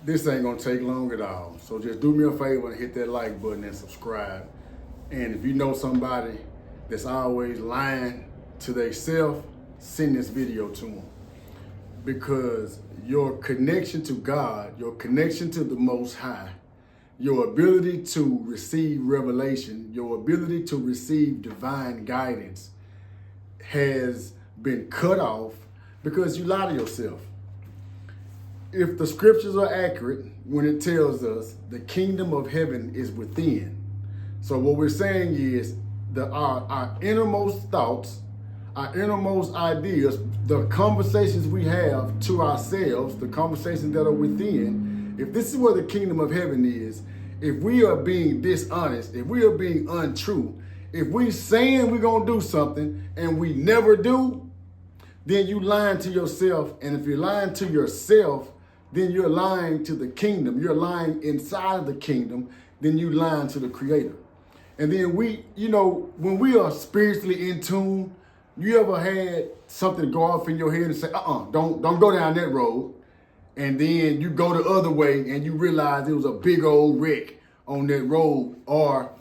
This ain't gonna take long at all. So just do me a favor and hit that like button and subscribe. And if you know somebody that's always lying to themselves, send this video to them. Because your connection to God, your connection to the Most High, your ability to receive revelation, your ability to receive divine guidance has been cut off because you lie to yourself. If the scriptures are accurate when it tells us the kingdom of heaven is within. So what we're saying is that our innermost thoughts, our innermost ideas, the conversations we have to ourselves, the conversations that are within, if this is where the kingdom of heaven is, if we are being dishonest, if we are being untrue, if we saying we're going to do something and we never do, then you lying to yourself. And if you're lying to yourself, then you're lying to the kingdom. You're lying inside of the kingdom, then you lying to the creator. And then when we are spiritually in tune, you ever had something go off in your head and say, don't go down that road. And then you go the other way and you realize it was a big old wreck on that road. Or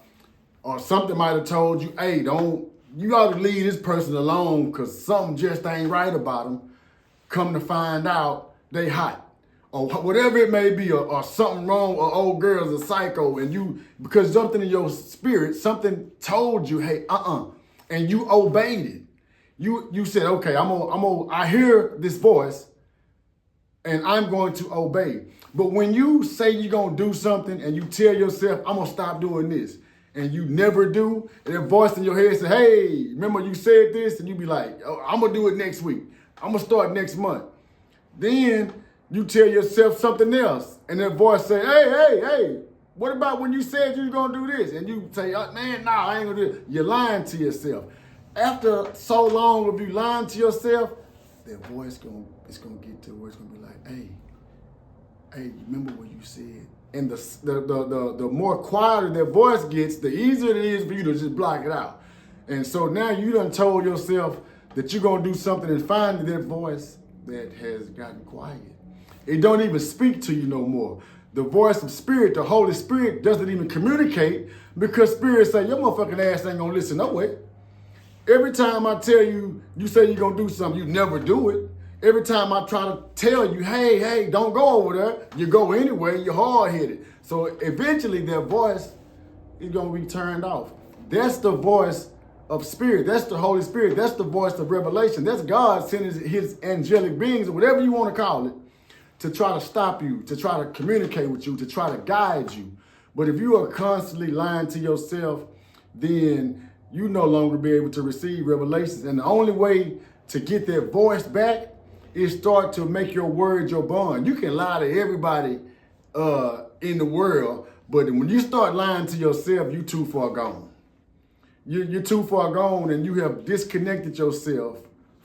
something might have told you, hey, you ought to leave this person alone because something just ain't right about them. Come to find out, they hot. Or whatever it may be, or something wrong, or old girl's a psycho, and because something in your spirit, something told you, hey, and you obeyed it. You said, okay, I hear this voice, and I'm going to obey. But when you say you're going to do something, and you tell yourself, I'm going to stop doing this, and you never do, and that voice in your head say, hey, remember you said this, and you be like, oh, I'm going to do it next week. I'm going to start next month. Then you tell yourself something else, and that voice say, hey, what about when you said you were going to do this? And you say, man, nah, I ain't going to do it. You're lying to yourself. After so long of you lying to yourself, that voice it's going to get to where it's going to be like, hey, remember what you said? And the more quieter that voice gets, the easier it is for you to just block it out. And so now you done told yourself that you're going to do something, and finally that voice that has gotten quiet, it don't even speak to you no more. The voice of spirit, the Holy Spirit, doesn't even communicate because spirit say, your motherfucking ass ain't gonna listen no way. Every time I tell you, you say you're gonna do something, you never do it. Every time I try to tell you, hey, don't go over there, you go anyway, you're hard-headed. So eventually that voice is gonna be turned off. That's the voice of spirit. That's the Holy Spirit. That's the voice of revelation. That's God sending his angelic beings, or whatever you want to call it, to try to stop you, to try to communicate with you, to try to guide you. But if you are constantly lying to yourself, then you no longer be able to receive revelations. And the only way to get that voice back is start to make your word your bond. You can lie to everybody in the world, but when you start lying to yourself, you're too far gone. You're too far gone, and you have disconnected yourself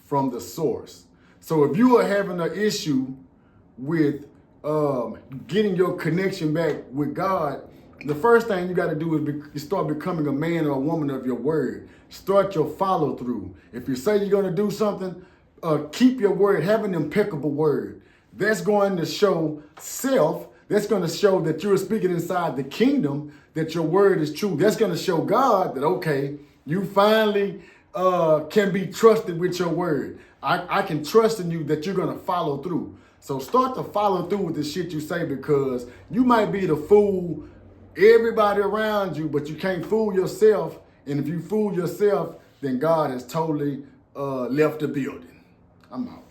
from the source. So if you are having an issue with getting your connection back with God, the first thing you got to do is start becoming a man or a woman of your word. Start your follow through. If you say you're going to do something, keep your word. Have an impeccable word. That's going to show self. That's going to show that you're speaking inside the kingdom, that your word is true. That's going to show God that, okay, you finally can be trusted with your word. I can trust in you that you're going to follow through. So start to follow through with the shit you say, because you might be to fool everybody around you, but you can't fool yourself. And if you fool yourself, then God has totally left the building. I'm out.